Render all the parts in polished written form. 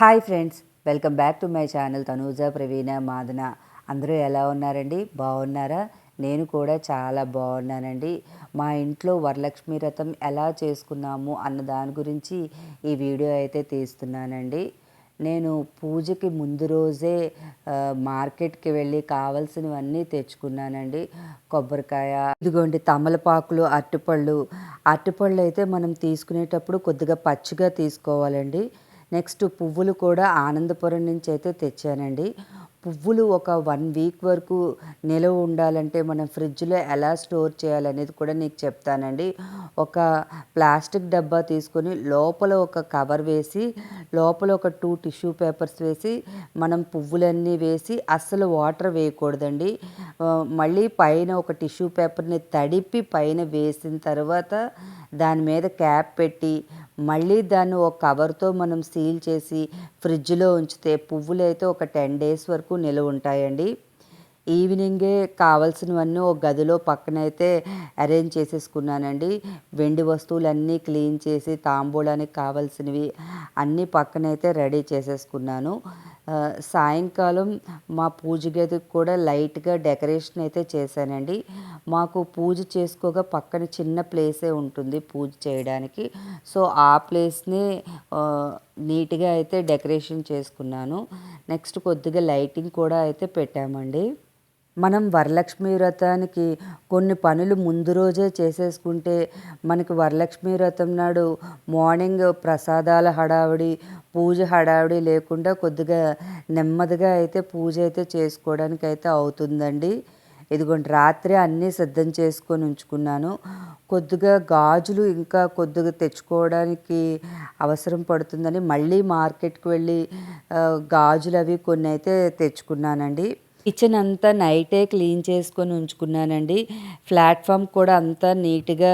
Hi friends, welcome back to my channel Tanuja Praveena Madana. అందరూ ఎలా ఉన్నారండి? బాగున్నారా? నేను కూడా చాలా బాగున్నానండి. మా ఇంట్లో వరలక్ష్మి వ్రతం ఎలా చేసుకున్నాము అన్న దాని గురించి ఈ వీడియో అయితే తీస్తున్నానండి. నేను పూజకి ముందు రోజే మార్కెట్కి వెళ్ళి కావాల్సినవన్నీ తెచ్చుకున్నానండి. కొబ్బరికాయ, ఇదిగోండి తమలపాకులు, అరటిపళ్ళు అయితే మనం తీసుకునేటప్పుడు కొద్దిగా పచ్చిగా తీసుకోవాలండి. నెక్స్ట్ పువ్వులు కూడా ఆనందపురం నుంచి అయితే తెచ్చానండి. పువ్వులు ఒక 1 వీక్ వరకు నిలవ ఉండాలంటే మనం ఫ్రిడ్జ్లో ఎలా స్టోర్ చేయాలనేది కూడా నీకు చెప్తానండి. ఒక ప్లాస్టిక్ డబ్బా తీసుకొని లోపల ఒక కవర్ వేసి, లోపల ఒక 2 టిష్యూ పేపర్స్ వేసి, మనం పువ్వులన్నీ వేసి అస్సలు వాటర్ వేయకూడదండి. మళ్ళీ పైన ఒక టిష్యూ పేపర్ని తడిపి పైన వేసిన తర్వాత దాని మీద క్యాప్ పెట్టి మళ్ళీ దాన్ని ఒక కవర్తో మనం సీల్ చేసి ఫ్రిడ్జ్లో ఉంచితే పువ్వులు అయితే ఒక 10 డేస్ వరకు నిలువ ఉంటాయండి. ఈవినింగే కావాల్సినవన్నీ ఒక గదిలో పక్కనైతే అరేంజ్ చేసేసుకున్నానండి. వెండి వస్తువులన్నీ క్లీన్ చేసి తాంబూలానికి కావాల్సినవి అన్నీ పక్కనైతే రెడీ చేసేసుకున్నాను. సాయంకాలం మా పూజ గదికి కూడా లైట్గా డెకరేషన్ అయితే చేశానండి. మాకు పూజ చేసుకోగా పక్కన చిన్న ప్లేసే ఉంటుంది పూజ చేయడానికి. సో ఆ ప్లేస్ని నీట్గా అయితే డెకరేషన్ చేసుకున్నాను. నెక్స్ట్ కొద్దిగా లైటింగ్ కూడా అయితే పెట్టామండి. మనం వరలక్ష్మి వ్రతానికి కొన్ని పనులు ముందు రోజే చేసేసుకుంటే మనకి వరలక్ష్మి వ్రతం నాడు మార్నింగ్ ప్రసాదాల హడావిడి, పూజ హడావిడి లేకుండా కొద్దిగా నెమ్మదిగా అయితే పూజ అయితే చేసుకోవడానికి అయితే అవుతుందండి. ఇదిగోండి రాత్రి అన్నీ సిద్ధం చేసుకొని ఉంచుకున్నాను. కొద్దిగా గాజులు ఇంకా కొద్దిగా తెచ్చుకోవడానికి అవసరం పడుతుందని మళ్ళీ మార్కెట్కి వెళ్ళి గాజులు అవి కొన్ని అయితే తెచ్చుకున్నానండి. కిచెన్ అంతా నైటే క్లీన్ చేసుకొని ఉంచుకున్నానండి. ప్లాట్ఫామ్ కూడా అంతా నీట్గా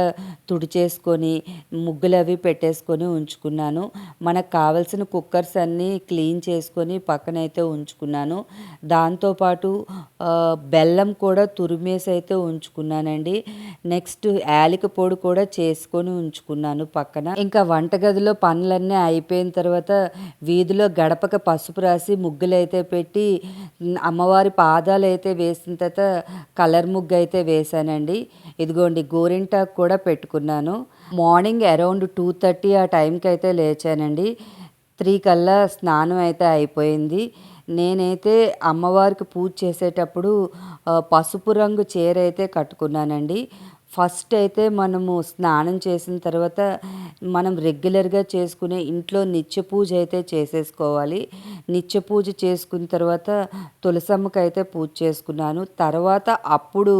తుడిచేసుకొని ముగ్గులు అవి పెట్టేసుకొని ఉంచుకున్నాను. మనకు కావలసిన కుక్కర్స్ అన్నీ క్లీన్ చేసుకొని పక్కనైతే ఉంచుకున్నాను. దాంతోపాటు బెల్లం కూడా తురిమేసి అయితే ఉంచుకున్నానండి. నెక్స్ట్ యాలక పొడి కూడా చేసుకొని ఉంచుకున్నాను పక్కన. ఇంకా వంటగదిలో పనులన్నీ అయిపోయిన తర్వాత వీధిలో గడపక పసుపు రాసి ముగ్గులు అయితే పెట్టి అమ్మవారి పాదాలు అయితే వేసిన తర్వాత కలర్ ముగ్గు అయితే వేశానండి. ఇదిగోండి గోరింటాకు కూడా పెట్టుకున్నాను. మార్నింగ్ అరౌండ్ 2:30 ఆ టైంకి అయితే లేచానండి. 3 కల్లా స్నానం అయితే అయిపోయింది. నేనైతే అమ్మవారికి పూజ చేసేటప్పుడు పసుపు రంగు చీర అయితే కట్టుకున్నానండి. ఫస్ట్ అయితే మనము స్నానం చేసిన తర్వాత మనం రెగ్యులర్గా చేసుకునే ఇంట్లో నిత్య పూజ అయితే చేసేసుకోవాలి. నిత్య పూజ చేసుకున్న తర్వాత తులసమ్మకి అయితే పూజ చేసుకున్నాను. తర్వాత అప్పుడు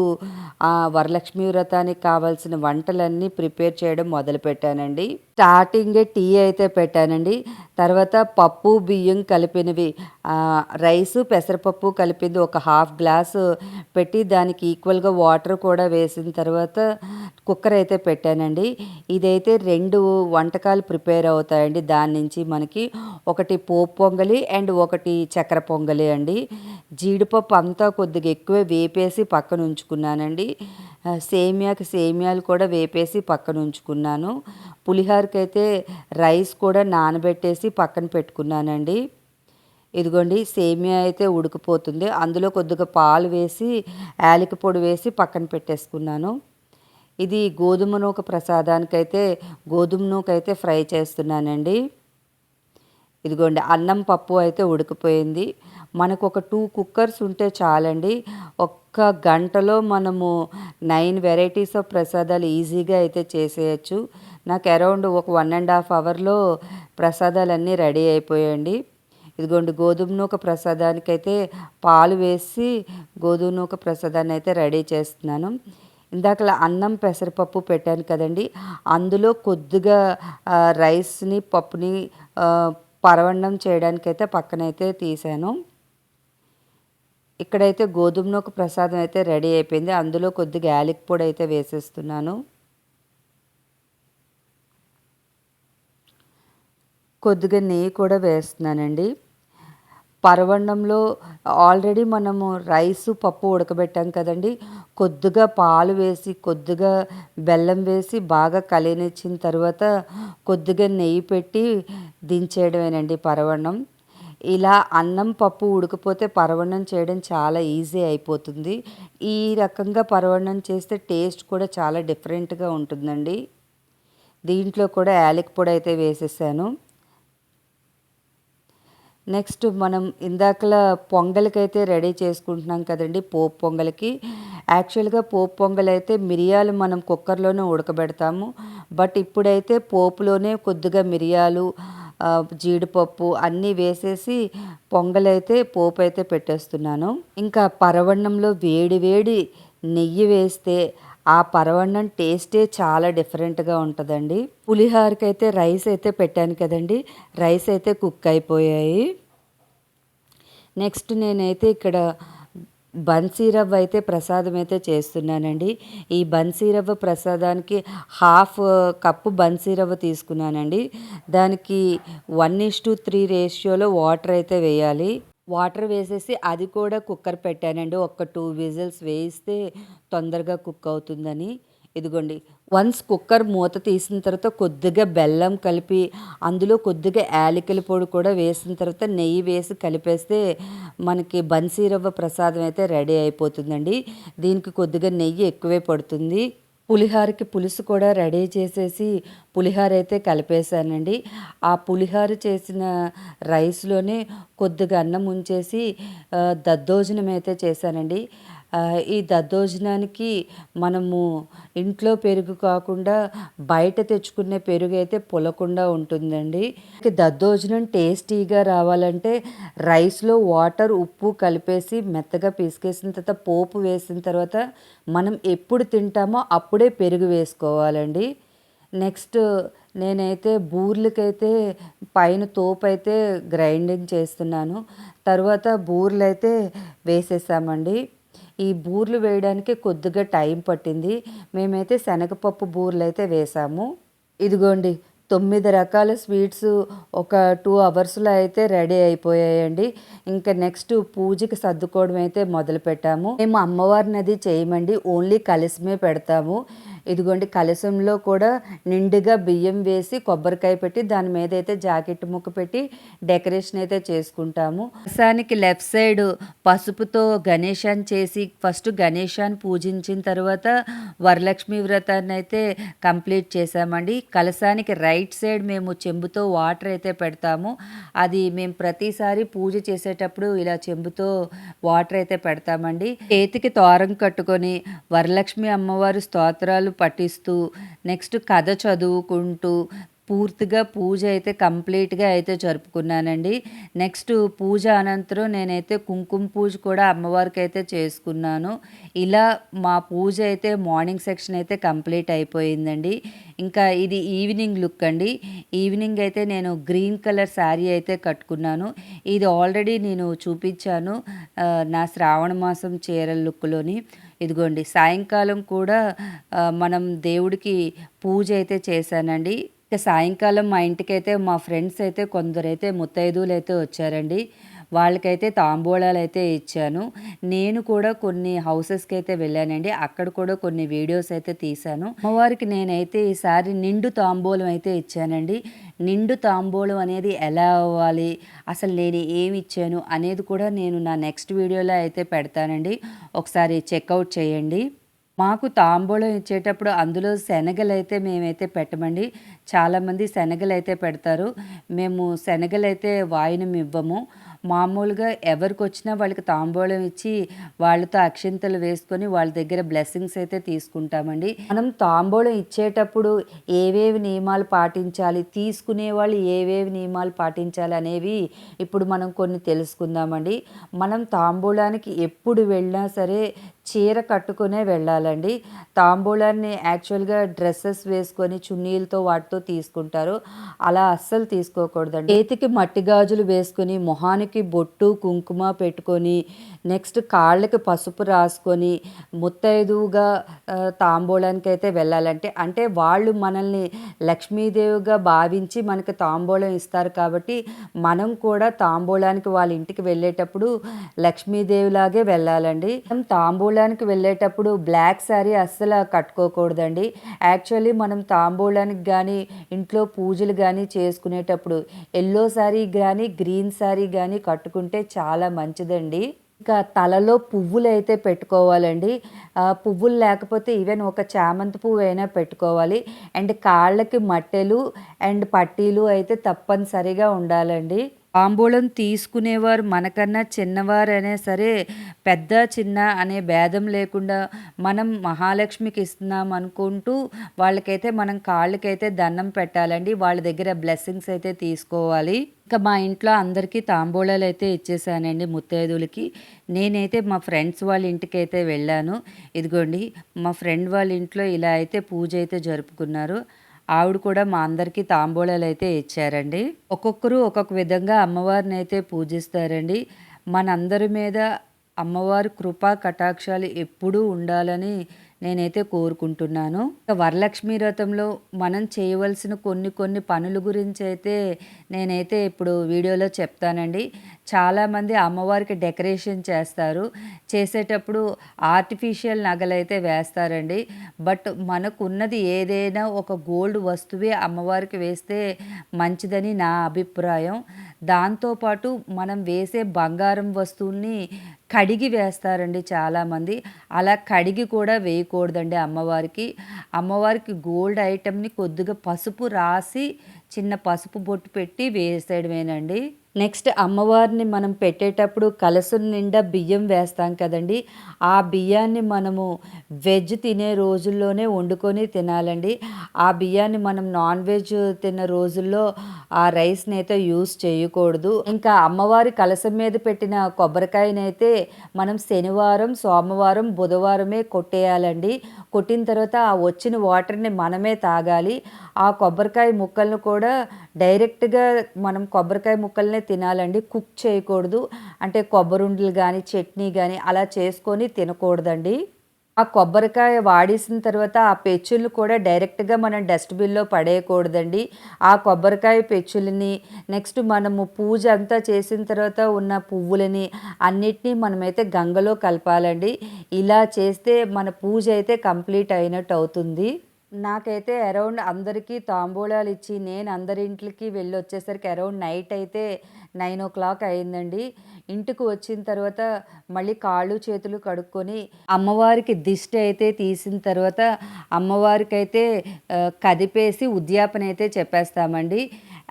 వరలక్ష్మి వ్రతానికి కావాల్సిన వంటలన్నీ ప్రిపేర్ చేయడం మొదలుపెట్టానండి. స్టార్టింగే టీ అయితే పెట్టానండి. తర్వాత పప్పు బియ్యం కలిపినవి, రైసు పెసరపప్పు కలిపింది ఒక 1/2 గ్లాసు పెట్టి దానికి ఈక్వల్గా వాటర్ కూడా వేసిన తర్వాత కుక్కర్ అయితే పెట్టానండి. ఇదైతే 2 వంటకాలు ప్రిపేర్ అవుతాయండి. దాని నుంచి మనకి ఒకటి పోపు పొంగలి అండ్ ఒకటి చక్కెర పొంగలి అండి. జీడిపప్పు అంతా కొద్దిగా ఎక్కువే వేపేసి పక్కన ఉంచుకున్నానండి. సేమియాలు కూడా వేపేసి పక్కన ఉంచుకున్నాను. పులిహోరకి అయితే రైస్ కూడా నానబెట్టేసి పక్కన పెట్టుకున్నానండి. ఇదిగోండి సేమియా అయితే ఉడికిపోతుంది. అందులో కొద్దిగా పాలు వేసి యాలక పొడి వేసి పక్కన పెట్టేసుకున్నాను. ఇది గోధుమ నూక ప్రసాదానికైతే గోధుమ నూక అయితే ఫ్రై చేస్తున్నానండి. ఇదిగోండి అన్నం పప్పు అయితే ఉడికిపోయింది. మనకు ఒక 2 కుక్కర్స్ ఉంటే చాలండి. ఒక్క గంటలో మనము 9 వెరైటీస్ ఆఫ్ ప్రసాదాలు ఈజీగా అయితే చేసేయచ్చు. నాకు అరౌండ్ ఒక 1.5 అవర్లో ప్రసాదాలన్నీ రెడీ అయిపోయాయండి. ఇదిగోండి గోధుమ నూక ప్రసాదానికైతే పాలు వేసి గోధుమ నూక ప్రసాదాన్ని అయితే రెడీ చేస్తున్నాను. ఇందాకలా అన్నం పెసరపప్పు పెట్టాను కదండి, అందులో కొద్దిగా రైస్ని పప్పుని పరవన్నం చేయడానికైతే పక్కనైతే తీసాను. ఇక్కడైతే గోధుమ నూక ప్రసాదం అయితే రెడీ అయిపోయింది. అందులో కొద్దిగా యాలక పొడి అయితే వేసేస్తున్నాను. కొద్దిగా నెయ్యి కూడా వేస్తున్నానండి. పరవన్నంలో ఆల్రెడీ మనము రైసు పప్పు ఉడకబెట్టాం కదండి, కొద్దిగా పాలు వేసి కొద్దిగా బెల్లం వేసి బాగా కలియనిచ్చిన తర్వాత కొద్దిగా నెయ్యి పెట్టి దించేయడమేనండి పరవన్నం. ఇలా అన్నం పప్పు ఉడికిపోతే పరవన్నం చేయడం చాలా ఈజీ అయిపోతుంది. ఈ రకంగా పరవన్నం చేస్తే టేస్ట్ కూడా చాలా డిఫరెంట్గా ఉంటుందండి. దీంట్లో కూడా యాలకి పొడి అయితే వేసేసాను. నెక్స్ట్ మనం ఇందాకలా పొంగల్‌కైతే రెడీ చేసుకుంటున్నాం కదండీ! పోపు పొంగల్‌కి. యాక్చువల్‌గా పోపు పొంగలైతే మిరియాలు మనం కుక్కర్‌లోనే ఉడకబెడతాము. బట్ ఇప్పుడైతే పోపులోనే కొద్దిగా మిరియాలు, జీడిపప్పు అన్నీ వేసేసి పొంగలైతే పోపైతే పెట్టేస్తున్నాను. ఇంకా పరవన్నంలో వేడి వేడి నెయ్యి వేస్తే ఆ పరవన్నం టేస్టే చాలా డిఫరెంట్‌గా ఉంటదండి. పులిహోరకైతే రైస్ అయితే పెట్టాను కదండీ! రైస్ అయితే కుక్ అయిపోయాయి. నెక్స్ట్ నేనైతే ఇక్కడ బన్సీ రవ్వ అయితే ప్రసాదం అయితే చేస్తున్నానండి. ఈ బన్సీ రవ్వ ప్రసాదానికి హాఫ్ కప్పు బన్సీ రవ్వ తీసుకున్నానండి. దానికి 1:3 రేషియోలో వాటర్ అయితే వేయాలి. వాటర్ వేసేసి అది కూడా కుక్కర్ పెట్టానండి. ఒక 2 విజిల్స్ వేయిస్తే తొందరగా కుక్ అవుతుందని. ఇదిగోండి, వన్స్ కుక్కర్ మూత తీసిన తర్వాత కొద్దిగా బెల్లం కలిపి అందులో కొద్దిగా యాలకుల పొడి కూడా వేసిన తర్వాత నెయ్యి వేసి కలిపేస్తే మనకి బన్సీ రవ్వ ప్రసాదం అయితే రెడీ అయిపోతుందండి. దీనికి కొద్దిగా నెయ్యి ఎక్కువే పడుతుంది. పులిహోరకి పులుసు కూడా రెడీ చేసేసి పులిహోర అయితే కలిపేసానండి. ఆ పులిహోర చేసిన రైస్‌లోనే కొద్దిగా అన్నం ఉంచేసి దద్దోజనం అయితే చేశానండి. ఈ దద్దోజనానికి మనము ఇంట్లో పెరుగు కాకుండా బయట తెచ్చుకునే పెరుగు అయితే పులకుండా ఉంటుందండి. దద్దోజనం టేస్టీగా రావాలంటే రైస్‌లో వాటర్, ఉప్పు కలిపేసి మెత్తగా పిసికేసిన తర్వాత పోపు వేసిన తర్వాత మనం ఎప్పుడు తింటామో అప్పుడే పెరుగు వేసుకోవాలండి. నెక్స్ట్ నేనైతే బూర్లకైతే పైన తోపైతే గ్రైండింగ్ చేస్తున్నాను. తర్వాత బూర్లైతే వేసేసామండి. ఈ బూర్లు వేయడానికి కొద్దిగా టైం పట్టింది. మేమైతే శనగపప్పు బూర్లైతే వేసాము. ఇదిగోండి, 9 రకాల స్వీట్స్ ఒక 2 అవర్స్‌లో అయితే రెడీ అయిపోయాయండి. ఇంకా నెక్స్ట్ పూజకి సర్దుకోవడం అయితే మొదలుపెట్టాము. మేము అమ్మవారిని అది చేయమండి. ఓన్లీ కలశమే పెడతాము. ఇదిగోండి, కలశంలో కూడా నిండుగా బియ్యం వేసి కొబ్బరికాయ పెట్టి దాని మీద అయితే జాకెట్ ముక్క పెట్టి డెకరేషన్ అయితే చేసుకుంటాము. కలశానికి లెఫ్ట్ సైడ్ పసుపుతో గణేశాన్ని చేసి ఫస్ట్ గణేశాన్ని పూజించిన తర్వాత వరలక్ష్మి వ్రతాన్ని అయితే కంప్లీట్ చేసామండి. కలశానికి రైట్ సైడ్ మేము చెంబుతో వాటర్ అయితే పెడతాము. అది మేము ప్రతిసారి పూజ చేసేటప్పుడు ఇలా చెంబుతో వాటర్ అయితే పెడతామండి. చేతికి తోరం కట్టుకొని వరలక్ష్మి అమ్మవారి స్తోత్రాలు పఠిస్తూ నెక్స్ట్ కథ చదువుకుంటూ పూర్తిగా పూజ అయితే కంప్లీట్గా అయితే జరుపుకున్నానండి. నెక్స్ట్ పూజ అనంతరం నేనైతే కుంకుమ పూజ కూడా అమ్మవారికి అయితే చేసుకున్నాను. ఇలా మా పూజ అయితే మార్నింగ్ సెక్షన్ అయితే కంప్లీట్ అయిపోయిందండి. ఇంకా ఇది ఈవినింగ్ లుక్ అండి. ఈవినింగ్ అయితే నేను గ్రీన్ కలర్ శారీ అయితే కట్టుకున్నాను. ఇది ఆల్రెడీ నేను చూపించాను నా శ్రావణ మాసం చీరల లుక్లోని. ఇదిగోండి, సాయంకాలం కూడా మనం దేవుడికి పూజ అయితే చేశానండి. ఇక సాయంకాలం మా ఇంటికైతే మా ఫ్రెండ్స్ అయితే కొందరైతే ముత్తైదువులు అయితే వచ్చారండి. వాళ్ళకైతే తాంబూలాలు అయితే ఇచ్చాను. నేను కూడా కొన్ని హౌసెస్కి అయితే వెళ్ళానండి. అక్కడ కూడా కొన్ని వీడియోస్ అయితే తీశాను. అమ్మవారికి నేనైతే ఈసారి నిండు తాంబూలం అయితే ఇచ్చానండి. నిండు తాంబూలం అనేది ఎలా అవ్వాలి, అసలు నేను ఏమి ఇచ్చాను అనేది కూడా నేను నా నెక్స్ట్ వీడియోలో అయితే పెడతానండి. ఒకసారి చెక్అవుట్ చేయండి. మాకు తాంబూలం ఇచ్చేటప్పుడు అందులో శనగలైతే మేమైతే పెట్టమండి. చాలామంది శనగలైతే పెడతారు. మేము శనగలైతే వాయినం ఇవ్వము. మామూలుగా ఎవరికొచ్చినా వాళ్ళకి తాంబూలం ఇచ్చి వాళ్ళతో అక్షింతలు వేసుకొని వాళ్ళ దగ్గర బ్లెస్సింగ్స్ అయితే తీసుకుంటామండి. మనం తాంబూలం ఇచ్చేటప్పుడు ఏవేవి నియమాలు పాటించాలి, తీసుకునే వాళ్ళు ఏవేవి నియమాలు పాటించాలి అనేవి ఇప్పుడు మనం కొన్ని తెలుసుకుందామండి. మనం తాంబూలానికి ఎప్పుడు వెళ్ళినా సరే చీర కట్టుకునే వెళ్ళాలండి. తాంబూలాన్ని యాక్చువల్గా డ్రెస్సెస్ వేసుకొని చున్నీలతో వాటితో తీసుకుంటారు. అలా అస్సలు తీసుకోకూడదండి. చేతికి మట్టి గాజులు వేసుకొని మొహానికి మొహానికి బొట్టు కుంకుమ పెట్టుకొని నెక్స్ట్ కాళ్ళకి పసుపు రాసుకొని ముత్తైదువుగా తాంబూలానికి అయితే వెళ్ళాలంటే అంటే వాళ్ళు మనల్ని లక్ష్మీదేవిగా భావించి మనకి తాంబూలం ఇస్తారు కాబట్టి మనం కూడా తాంబూలానికి వాళ్ళ ఇంటికి వెళ్ళేటప్పుడు లక్ష్మీదేవిలాగే వెళ్ళాలండి. తాంబూలానికి వెళ్ళేటప్పుడు బ్లాక్ శారీ అస్సలు కట్టుకోకూడదండి. యాక్చువల్లీ మనం తాంబూలానికి కానీ ఇంట్లో పూజలు కానీ చేసుకునేటప్పుడు ఎల్లో శారీ కానీ గ్రీన్ శారీ కానీ కట్టుకుంటే చాలా మంచిదండి. ఇంకా తలలో పువ్వులు అయితే పెట్టుకోవాలండి. పువ్వులు లేకపోతే ఈవెన్ ఒక చామంతి పువ్వు అయినా పెట్టుకోవాలి. అండ్ కాళ్ళకి మట్టెలు అండ్ పట్టీలు అయితే తప్పనిసరిగా ఉండాలండి. తాంబూలం తీసుకునేవారు మనకన్నా చిన్నవారైనా సరే పెద్ద చిన్న అనే భేదం లేకుండా మనం మహాలక్ష్మికి ఇస్తున్నాం అనుకుంటూ వాళ్ళకైతే మనం కాళ్ళకైతే దండం పెట్టాలండి. వాళ్ళ దగ్గర బ్లెస్సింగ్స్ అయితే తీసుకోవాలి. ఇంకా మా ఇంట్లో అందరికీ తాంబూలాలు అయితే ఇచ్చేసానండి ముత్తైదువులకి. నేనైతే మా ఫ్రెండ్స్ వాళ్ళ ఇంటికి అయితే వెళ్ళాను. ఇదిగోండి మా ఫ్రెండ్ వాళ్ళ ఇంట్లో ఇలా అయితే పూజ అయితే జరుపుకున్నారు. ఆవిడ కూడా మా అందరికీ తాంబూలాలు అయితే ఇచ్చారండి. ఒక్కొక్కరు ఒక్కొక్క విధంగా అమ్మవారిని అయితే పూజిస్తారండి. మనందరి మీద అమ్మవారి కృపా కటాక్షాలు ఎప్పుడూ ఉండాలని నేనైతే కోరుకుంటున్నాను. వరలక్ష్మి వ్రతంలో మనం చేయవలసిన కొన్ని పనుల గురించి అయితే నేనైతే ఇప్పుడు వీడియోలో చెప్తానండి. చాలామంది అమ్మవారికి డెకరేషన్ చేస్తారు. చేసేటప్పుడు ఆర్టిఫిషియల్ నగలైతే వేస్తారండి. బట్ మనకున్నది ఏదైనా ఒక గోల్డ్ వస్తువే అమ్మవారికి వేస్తే మంచిదని నా అభిప్రాయం. దాంతోపాటు మనం వేసే బంగారం వస్తువుల్ని కడిగి వేస్తారండి చాలామంది. అలా కడిగి కూడా వేయకూడదండి అమ్మవారికి. అమ్మవారికి గోల్డ్ ఐటెంని కొద్దిగా పసుపు రాసి చిన్న పసుపు బొట్టు పెట్టి వేసేయడమేనండి. నెక్స్ట్ అమ్మవారిని మనం పెట్టేటప్పుడు కలశం నిండా బియ్యం వేస్తాం కదండి. ఆ బియ్యాన్ని మనము వెజ్ తినే రోజుల్లోనే వండుకొని తినాలండి. ఆ బియ్యాన్ని మనం నాన్ వెజ్ తిన్న రోజుల్లో ఆ రైస్ని అయితే యూస్ చేయకూడదు. ఇంకా అమ్మవారి కలశం మీద పెట్టిన కొబ్బరికాయనైతే మనం శనివారం సోమవారం బుధవారమే కొట్టేయాలండి. కొట్టిన తర్వాత ఆ వచ్చిన వాటర్ని మనమే తాగాలి. ఆ కొబ్బరికాయ ముక్కలను కూడా డైరెక్ట్గా మనం కొబ్బరికాయ ముక్కల్నే తినాలండి. కుక్ చేయకూడదు. అంటే కొబ్బరుండలు కానీ చట్నీ కానీ అలా చేసుకొని తినకూడదండి. ఆ కొబ్బరికాయ వాడేసిన తర్వాత ఆ పెచ్చులు కూడా డైరెక్ట్గా మనం డస్ట్బిన్లో పడేయకూడదండి. ఆ కొబ్బరికాయ పెచ్చులని నెక్స్ట్ మనము పూజ అంతా చేసిన తర్వాత ఉన్న పువ్వులని అన్నిటినీ మనమైతే గంగలో కలపాలండి. ఇలా చేస్తే మన పూజ అయితే కంప్లీట్ అయినట్టు అవుతుంది. నాకైతే అరౌండ్ అందరికీ తాంబూలాలు ఇచ్చి నేను అందరింట్లకి వెళ్ళి వచ్చేసరికి అరౌండ్ నైట్ అయితే 9:00 అయిందండి. ఇంటికి వచ్చిన తర్వాత మళ్ళీ కాళ్ళు చేతులు కడుక్కొని అమ్మవారికి దిష్టి అయితే తీసిన తర్వాత అమ్మవారికి అయితే కదిపేసి ఉద్యాపన అయితే చెప్పేస్తామండి.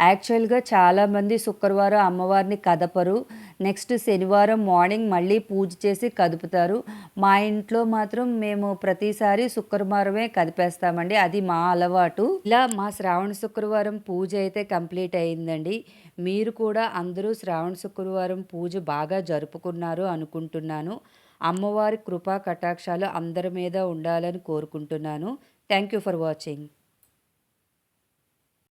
యాక్చువల్గా చాలామంది శుక్రవారం అమ్మవారిని కదపరు. నెక్స్ట్ శనివారం మార్నింగ్ మళ్ళీ పూజ చేసి కదుపుతారు. మా ఇంట్లో మాత్రం మేము ప్రతిసారి శుక్రవారమే కదిపేస్తామండి. అది మా అలవాటు. ఇలా మా శ్రావణ శుక్రవారం పూజ అయితే కంప్లీట్ అయిందండి. మీరు కూడా అందరూ శ్రావణ శుక్రవారం పూజ బాగా జరుపుకున్నారు అనుకుంటున్నాను. అమ్మవారి కృపా కటాక్షాలు అందరి మీద ఉండాలని కోరుకుంటున్నాను. Thank you for watching.